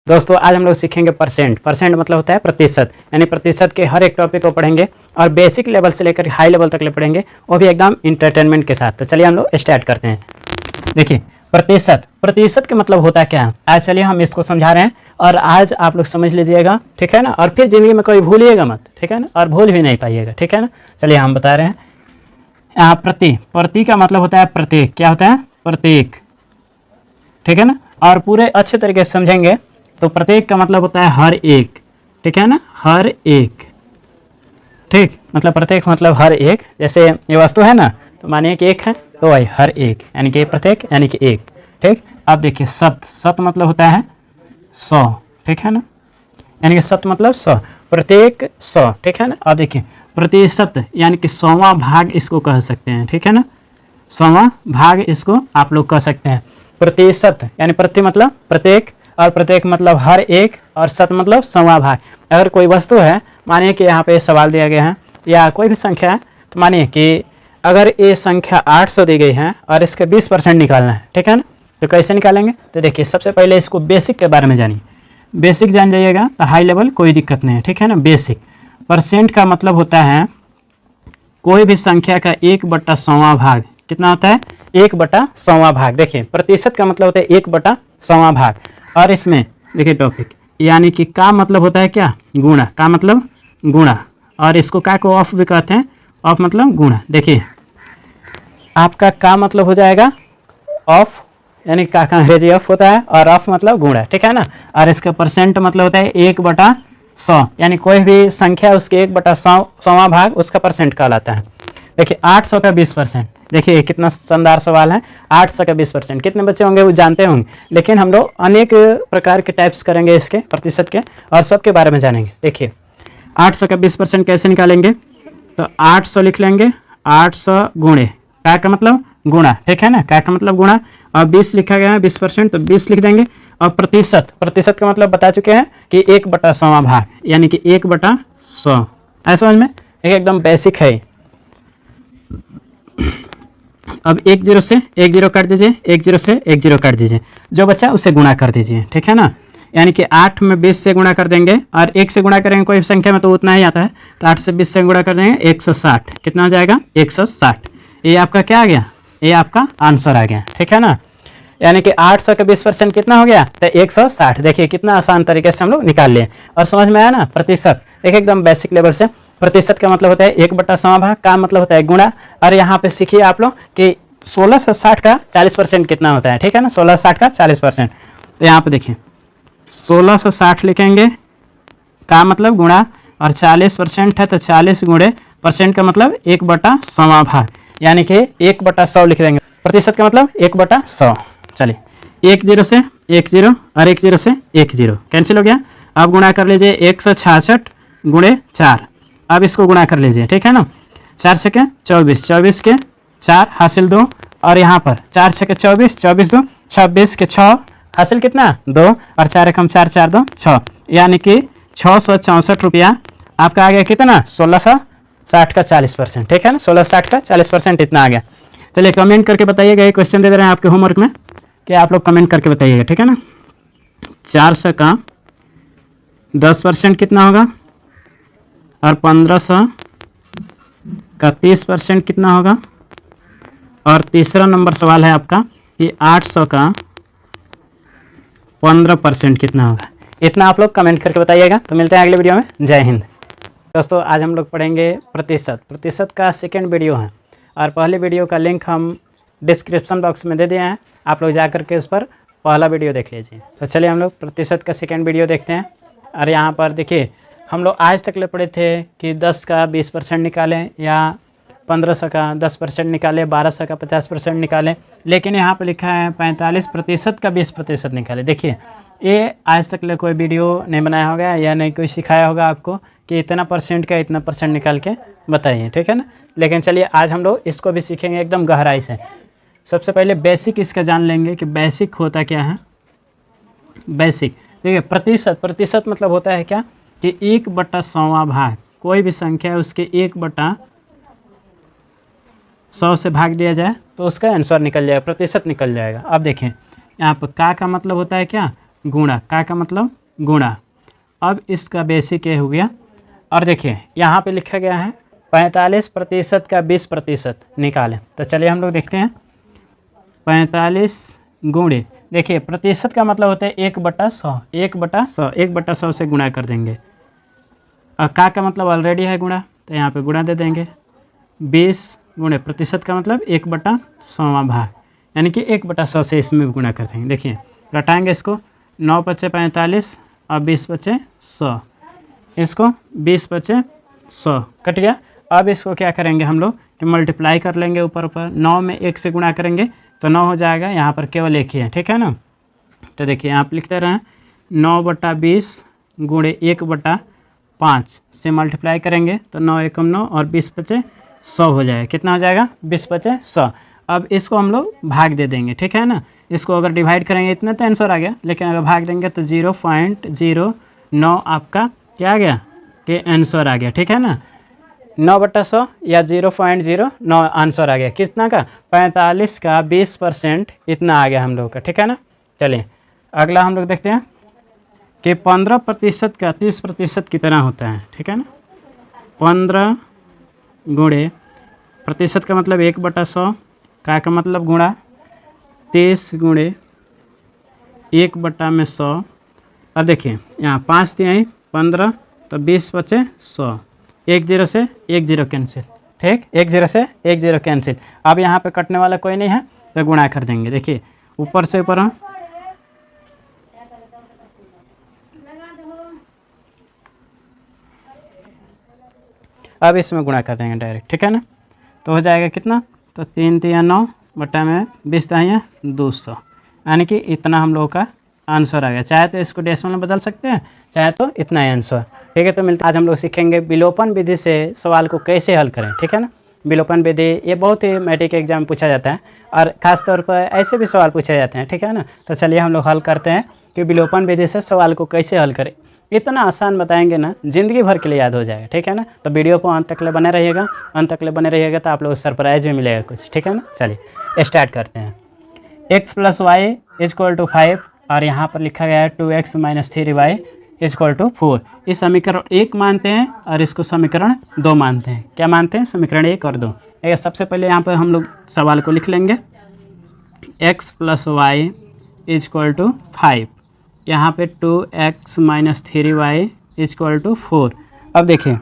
दोस्तों आज हम लोग सीखेंगे परसेंट। परसेंट मतलब होता है प्रतिशत, यानी प्रतिशत के हर एक टॉपिक को पढ़ेंगे और बेसिक लेवल से लेकर हाई लेवल तक ले पढ़ेंगे, वो भी एकदम इंटरटेनमेंट के साथ। तो चलिए हम लोग स्टार्ट करते हैं। देखिए प्रतिशत, प्रतिशत का मतलब होता है क्या, आज चलिए हम इसको समझा रहे हैं और आज आप लोग समझ लीजिएगा, ठीक है ना। और फिर जिंदगी में कोई भूलिएगा मत, ठीक है ना, और भूल भी नहीं पाइएगा, ठीक है ना। चलिए हम बता रहे हैं। यहाँ प्रति का मतलब होता है प्रत्येक, क्या होता है प्रत्येक, ठीक है ना। और पूरे अच्छे तरीके से समझेंगे तो प्रत्येक का मतलब होता है हर एक, ठीक है ना, हर एक, ठीक। मतलब प्रत्येक मतलब हर एक, जैसे ये वस्तु है ना, तो मानिए कि एक है तो वही हर एक, यानी कि प्रत्येक यानी कि एक, ठीक। अब देखिए शत, शत मतलब होता है 100, ठीक है ना, यानी कि शत मतलब 100, प्रत्येक 100, ठीक है ना। अब देखिए प्रतिशत यानी कि 100वां भाग इसको कह सकते हैं, ठीक है ना, 100वां भाग इसको आप लोग कह सकते हैं। प्रतिशत यानी प्रति मतलब प्रत्येक, और प्रत्येक मतलब हर एक, और शत मतलब 100वां भाग। अगर कोई वस्तु है, मानिए कि यहाँ पे सवाल दिया गया है या कोई भी संख्या है, तो मानिए कि अगर ये संख्या 800 दी गई है और इसके 20% निकालना है, ठीक है ना, तो कैसे निकालेंगे। तो देखिए सबसे पहले इसको बेसिक के बारे में जानिए, बेसिक जान जाइएगा तो हाई लेवल कोई दिक्कत नहीं है, ठीक है ना। बेसिक परसेंट का मतलब होता है कोई भी संख्या का 1/100वां भाग, कितना होता है 1/100वां भाग। देखिए प्रतिशत का मतलब होता है 1/100वां भाग, और इसमें देखिए टॉपिक यानी कि का मतलब होता है क्या, गुणा, का मतलब गुणा, और इसको का को ऑफ भी कहते हैं, ऑफ मतलब गुणा। देखिए आपका का मतलब हो जाएगा ऑफ, यानी का अंग्रेजी ऑफ होता है, और ऑफ मतलब गुणा, ठीक है ना। और इसका परसेंट मतलब होता है 1/100, यानी कोई भी संख्या उसके 1/100वां भाग उसका परसेंट कहलाता है। देखिए 800 का 20%, देखिए कितना शानदार सवाल है। 800 का 20% कितने बच्चे होंगे वो जानते होंगे, लेकिन हम लोग अनेक प्रकार के टाइप्स करेंगे इसके प्रतिशत के, और सबके बारे में जानेंगे। देखिए 800 का 20% कैसे निकालेंगे, तो 800 लिख लेंगे, 800 गुणे का मतलब गुणा, ठीक है ना, का मतलब गुणा, और 20 लिखा गया है 20%, तो 20 लिख देंगे। और प्रतिशत, प्रतिशत का मतलब बता चुके हैं कि 1/100वां भाग, यानी कि 1/100, ऐसा समझ में, एकदम बेसिक है। अब 10 से 10 काट दीजिए, 10 से 10 काट दीजिए, जो बच्चा उसे गुणा कर दीजिए, ठीक है ना। यानी कि 8 में 20 से गुणा कर देंगे, और 1 से गुणा करेंगे कोई संख्या में तो उतना ही आता है, तो 8 से 20 से गुणा कर देंगे 160, कितना हो जाएगा 160। ये आपका क्या आ गया, ये आपका आंसर आ गया, ठीक है ना। यानी कि 800 का 20% कितना हो गया, तो 160। देखिए कितना आसान तरीके से हम लोग निकाल लिए, और समझ में आया ना। प्रतिशत देखिए एकदम बेसिक लेवल से, प्रतिशत का मतलब होता है 1/100वां भाग, का मतलब होता है गुणा। और यहाँ पे सीखिए आप लोग कि 1660 का 40% कितना होता है, ठीक है ना, 1660 का 40%। तो यहाँ पे देखिए 1660 लिखेंगे, का मतलब गुणा, और 40% है तो 40 गुणे परसेंट का मतलब 1/100वां भाग, यानी कि 1/100 लिख देंगे। प्रतिशत का मतलब 1/100। चलिए 10 से 10 और 10 से 10 कैंसिल हो गया। अब गुणा कर लीजिए 166 गुणे 4, अब इसको गुणा कर लीजिए, ठीक है ना। 4 से 24, 24 के 4 हासिल 2, और यहाँ पर 4 से 24, 24 2 26 के 6 हासिल कितना 2, और 4 एकम 4, 4 2 6, यानी कि 664 रुपया आपका आ गया। कितना 1660 का 40%, ठीक है ना, 1660 का 40% इतना आ गया। चलिए कमेंट करके बताइएगा, ये क्वेश्चन दे रहे हैं आपके होमवर्क में, कि आप लोग कमेंट करके बताइएगा, ठीक है ना। 400 का 10% कितना होगा, और 1500 का 30% कितना होगा, और तीसरा नंबर सवाल है आपका कि 800 का 15% कितना होगा। इतना आप लोग कमेंट करके बताइएगा। तो मिलते हैं अगले वीडियो में। जय हिंद। दोस्तों आज हम लोग पढ़ेंगे प्रतिशत। प्रतिशत का सेकेंड वीडियो है, और पहले वीडियो का लिंक हम डिस्क्रिप्शन बॉक्स में दे दिए हैं, आप लोग जा करके उस पर पहला वीडियो देख लीजिए। तो चलिए हम लोग प्रतिशत का सेकेंड वीडियो देखते हैं। और यहाँ पर देखिए हम लोग आज तक ले पढ़े थे कि 10 का 20% निकालें, या 1500 का 10% निकालें, 1200 का 50% निकालें, लेकिन यहाँ पर लिखा है 45% का 20% निकालें। देखिए ये आज तक ले कोई वीडियो नहीं बनाया होगा, या नहीं कोई सिखाया होगा आपको कि इतना परसेंट का इतना परसेंट निकाल के बताइए, ठीक है ना। लेकिन चलिए आज हम लोग इसको भी सीखेंगे एकदम गहराई से। सबसे पहले बेसिक इसका जान लेंगे कि बेसिक होता क्या है। बेसिक देखिए प्रतिशत, प्रतिशत मतलब होता है क्या कि 1/100वां भाग, कोई भी संख्या है उसके 1/100 से भाग दिया जाए तो उसका आंसर निकल जाएगा, प्रतिशत निकल जाएगा। अब देखें यहाँ पर का मतलब होता है क्या, गुणा, का मतलब गुणा। अब इसका बेसिक ये हो गया। और देखिए यहाँ पे लिखा गया है 45% का 20% निकालें। तो चलिए हम लोग देखते हैं। 45 गुणे, देखिए प्रतिशत का मतलब होता है 1/100, 1/100, 1/100 से गुणा कर देंगे। और का मतलब ऑलरेडी है गुणा, तो यहाँ पे गुणा दे देंगे। 20 गुणे प्रतिशत का मतलब 1/100वां भाग, यानी कि 1/100 से इसमें गुणा कर देंगे। देखिए घटाएंगे इसको, 9 बचे 45 और 20 बचे 100, इसको 20 बचे 100 कट गया। अब इसको क्या करेंगे हम लोग कि मल्टीप्लाई कर लेंगे ऊपर ऊपर, 9 में 1 से गुणा करेंगे तो 9 हो जाएगा, यहाँ पर केवल 1 ही है, ठीक है ना। तो देखिए यहाँ पर लिखते रहें 9/20 गुणे 1/5 से मल्टीप्लाई करेंगे तो 9 एकम 9 और 20 बचे 100 हो जाएगा। कितना हो जाएगा? 20 बचे 100। अब इसको हम लोग भाग दे देंगे, ठीक है ना। इसको अगर डिवाइड करेंगे इतना तो आंसर आ गया, लेकिन अगर भाग देंगे तो 0.09 आपका क्या आ गया कि आंसर आ गया, ठीक है ना। 9/100 या 0.09 आंसर आ गया। कितना का? 45 का 20% इतना आ गया हम लोग का, ठीक है ना। चलिए अगला हम लोग देखते हैं कि 15% का 30% कितना होता है, ठीक है ना। 15 गुणे प्रतिशत का मतलब 1/100, का मतलब गुणा 30 गुणे 1/100। अब देखिए यहाँ 5 तिहाई 15 तो 20 बचे 100, 1 0 से 1 0 कैंसिल, ठीक, 1 0 से 1 0 कैंसिल। अब यहाँ पे कटने वाला कोई नहीं है तो गुणा कर देंगे। देखिए ऊपर से ऊपर हम अब इसमें गुणा कर देंगे डायरेक्ट, ठीक है ना। तो हो जाएगा कितना? तो 3 तिया 9 बटा में 20 तिहाई 200, यानी कि इतना हम लोगों का आंसर आ गया। चाहे तो इसको डेसिमल में बदल सकते हैं, चाहे तो इतना ही आंसर, ठीक है। तो मिलता आज हम लोग सीखेंगे विलोपन विधि से सवाल को कैसे हल करें, ठीक है ना। विलोपन विधि ये बहुत ही मैट्रिक एग्जाम में पूछा जाता है और ख़ास तौर पर ऐसे भी सवाल पूछे जाते हैं, ठीक है ना। तो चलिए हम लोग हल करते हैं कि विलोपन विधि से सवाल को कैसे हल करें। इतना आसान बताएंगे ना, ज़िंदगी भर के लिए याद हो जाएगा, ठीक है ना। तो वीडियो को अंत तक ले बने रहिएगा, अंत तक ले बने रहिएगा तो आप लोग सरप्राइज भी मिलेगा कुछ, ठीक है ना। चलिए स्टार्ट करते हैं। x + y = 5 और यहाँ पर लिखा गया है 2x - 3y = 4। इस समीकरण 1 मानते हैं और इसको समीकरण 2 मानते हैं। क्या मानते हैं? समीकरण 1 और 2। सबसे पहले यहाँ पर हम लोग सवाल को लिख लेंगे। x + y = 5, यहाँ पे 2x - 3y = 4। अब देखिए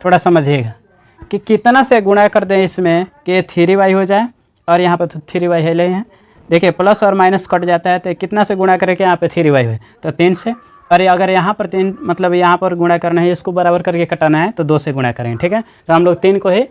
थोड़ा समझिएगा कि कितना से गुणा कर दें इसमें कि 3y हो जाए, और यहाँ पर तो 3y है ले हैं। देखिए प्लस और माइनस कट जाता है तो कितना से गुणा करें कि यहाँ पे 3y हो, तो 3 से। और अगर यहाँ पर 3 मतलब यहाँ पर गुणा करना है, इसको बराबर करके कटाना है तो 2 से गुणा करेंगे, ठीक है। तो हम लोग 3 को ही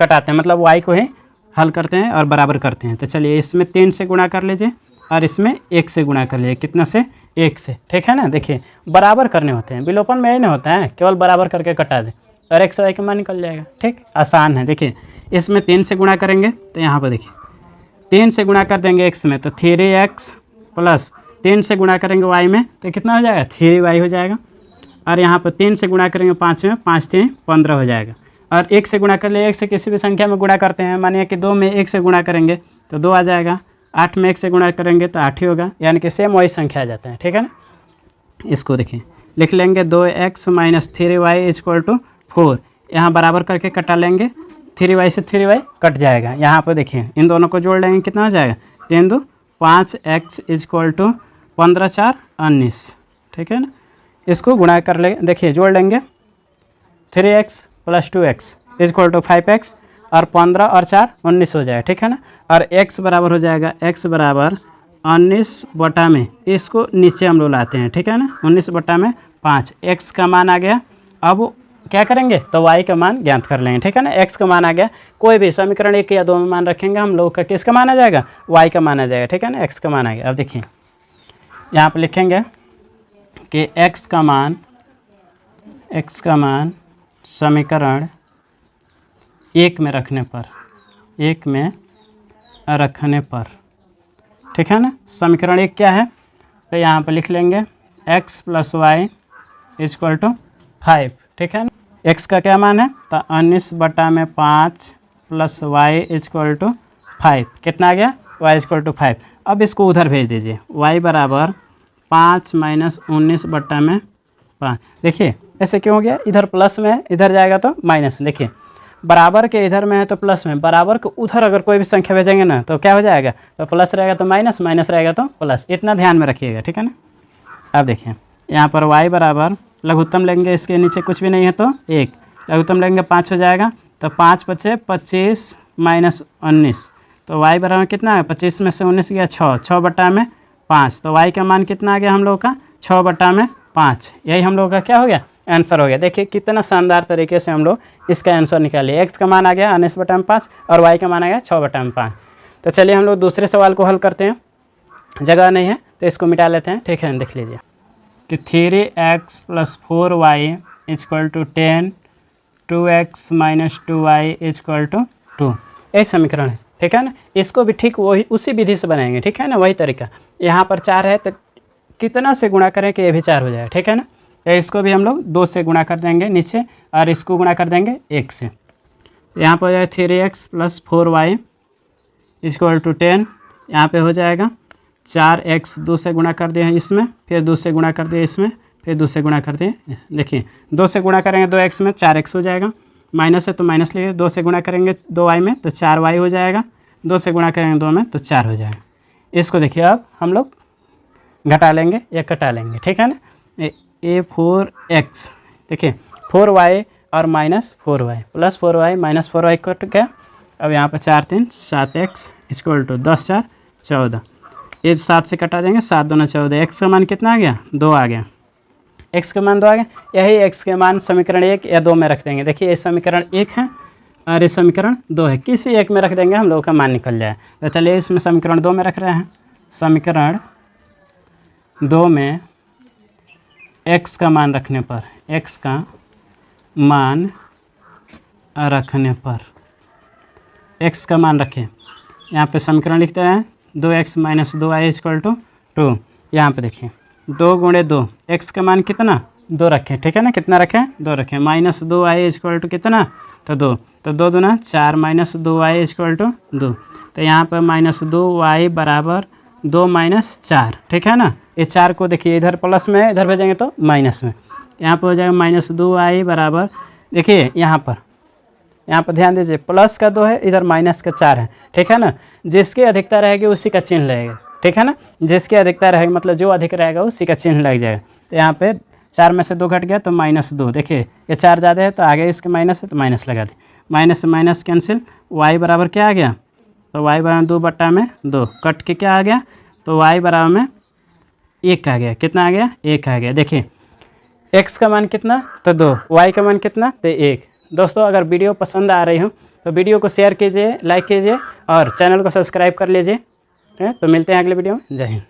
कटाते हैं, मतलब y को ही हल करते हैं और बराबर करते हैं। तो चलिए इसमें 3 से गुणा कर लीजिए और इसमें 1 से गुणा कर लीजिए। कितना से? 1 से, ठीक है ना। देखिए बराबर करने होते हैं, विलोपन में ही नहीं होता है, केवल बराबर करके कटा दें और x y का मान निकल जाएगा, ठीक, आसान है। देखिए इसमें 3 से गुणा करेंगे तो यहाँ पर देखिए 3 से गुणा कर देंगे x में तो 3x प्लस 3 से गुणा करेंगे y में तो कितना हो जाएगा? 3y हो जाएगा। और यहाँ पर 3 से गुणा करेंगे 5 में, 5 3 15 हो जाएगा। और 1 से गुणा कर लिए, 1 से किसी भी संख्या में गुणा करते हैं, मानिए कि 2 में 1 से गुणा करेंगे तो 2 आ जाएगा, 8 में 1 से गुणा करेंगे तो 8 ही होगा, यानी कि सेम वही संख्या आ जाता है, ठीक है ना। इसको देखिए लिख लेंगे 2x - 3y = 4। यहाँ बराबर करके कटा लेंगे, 3y से 3y कट जाएगा। यहाँ पर देखिए इन दोनों को जोड़ लेंगे, कितना हो जाएगा? 3 2 5x = 15 4 19, ठीक है ना। इसको गुणा कर ले, देखिए जोड़ लेंगे 3x + 2x = 5x और 15 और 4 19 हो जाएगा, ठीक है ना। और x बराबर हो जाएगा, x बराबर 19 बटा में, इसको नीचे हम लोग लाते हैं, ठीक है ना। 19 बटा में 5, x का मान आ गया। अब क्या करेंगे तो y का मान ज्ञात कर लेंगे, ठीक है ना। x का मान आ गया, कोई भी समीकरण 1 या 2 में मान रखेंगे हम लोग का किसका मान आ जाएगा? y का मान आ जाएगा, ठीक है ना। x का मान आ गया। अब देखिए यहाँ पर लिखेंगे कि x का मान समीकरण 1 में रखने पर, 1 में रखने पर, ठीक है ना। समीकरण 1 क्या है? तो यहाँ पर लिख लेंगे x + y = 5, ठीक है ना। x का क्या मान है? तो 19 बटा में 5 प्लस y = 5। कितना आ गया? y = 5। अब इसको उधर भेज दीजिए, y बराबर 5 माइनस 19 बट्टा में 5। देखिए ऐसे क्यों हो गया, इधर प्लस में है, इधर जाएगा तो माइनस। देखिए बराबर के इधर में है तो प्लस में, बराबर को उधर अगर कोई भी संख्या भेजेंगे ना तो क्या हो जाएगा, तो प्लस रहेगा तो माइनस, माइनस रहेगा तो प्लस। इतना ध्यान में रखिएगा, ठीक है ना। अब देखिए यहाँ पर y बराबर लघुत्तम लेंगे, इसके नीचे कुछ भी नहीं है तो 1, लघुत्तम लेंगे 5 हो जाएगा, तो 5 बचे 25 माइनस 19, तो y बराबर कितना है, 25 में से 19 गया 6, 6 बट्टा में 5, तो y का मान कितना आ गया हम लोग का, 6 बट्टा में 5। यही हम लोग का क्या हो गया, आंसर हो गया। देखिए कितना शानदार तरीके से हम लोग इसका आंसर निकालिए। x का मान आ गया 19 बट्टा में 5 और y का मान आ गया 6 बट्टा में 5। तो चलिए हम लोग दूसरे सवाल को हल करते हैं, जगह नहीं है तो इसको मिटा लेते हैं, ठीक है। देख लीजिए कि 3x + 4y = 10, 2x - 2y = 2, यही समीकरण है, ठीक है ना। इसको भी ठीक वही उसी विधि से बनाएंगे, ठीक है ना, वही तरीका। यहाँ पर 4 है तो कितना से गुणा करें कि ये भी 4 हो जाए, ठीक है ना। तो इसको भी हम लोग 2 से गुणा कर देंगे नीचे, और इसको गुणा कर देंगे 1 से। यहाँ पर हो जाएगा 3x + 4y = 10, यहाँ पे हो जाएगा 4x 2 से गुणा कर दिए हैं इसमें, फिर 2 से गुणा कर दिए इसमें, फिर 2 से गुणा कर दिए। देखिए 2 से गुणा करेंगे 2x में 4x हो जाएगा, माइनस है तो माइनस लीजिए, 2 से गुणा करेंगे 2y में तो 4y हो जाएगा, 2 से गुणा करेंगे 2 में तो 4 हो जाएगा। इसको देखिए अब हम लोग घटा लेंगे या कटा लेंगे, ठीक है ना। ए 4x, देखिए 4y और -4y, +4y -4y कट गया। अब यहाँ पर 4 3 7x = 10 4 14, ये 7 से कटा देंगे, 7 दूना 14, x का मान कितना आ गया, 2 आ गया, x का मान 2 आ गया। यही x के मान समीकरण 1 या 2 में रख देंगे। देखिए ये समीकरण 1 है और ये समीकरण 2 है, किसी एक में रख देंगे हम लोगों का मान निकल जाए। तो चलिए इसमें समीकरण 2 में रख रहे हैं। समीकरण 2 में x का मान रखने पर, x का मान रखने पर, x का मान रखें, यहाँ पे समीकरण लिखते हैं 2x - 2y = 2। यहाँ पे देखिए 2 × 2, x का मान कितना 2 रखें, ठीक है ना, कितना रखें 2 रखें, -2y = कितना तो 2, तो 2 दूना 4 -2y = 2, तो यहाँ पर -2y बराबर 2 - 4, ठीक है ना। ये 4 को देखिए इधर प्लस में है, इधर भेजेंगे तो माइनस में, यहाँ पर हो जाएगा -2y बराबर, देखिए यहाँ पर ध्यान दीजिए प्लस का 2 है, इधर माइनस का 4 है, ठीक है ना। जिसकी अधिकता रहेगी उसी का चिन्ह लगेगा, ठीक है ना, जिसकी अधिकता रहेगी मतलब जो अधिक रहेगा उसी का चिन्ह लग जाएगा। तो यहाँ पे 4 में से 2 घट गया तो -2, देखिए ये 4 ज़्यादा है तो आगे इसके माइनस है तो माइनस लगा दें, माइनस से माइनस कैंसिल, y बराबर क्या आ गया, तो y बराबर 2 बट्टा में 2, कट के क्या आ गया, तो y बराबर में 1 आ गया, कितना आ गया 1 आ गया। देखिए x का मान कितना तो 2, y का मान कितना तो 1। दोस्तों अगर वीडियो पसंद आ रही हो तो वीडियो को शेयर कीजिए, लाइक कीजिए और चैनल को सब्सक्राइब कर लीजिए। तो मिलते हैं अगले वीडियो में। जय हिंद।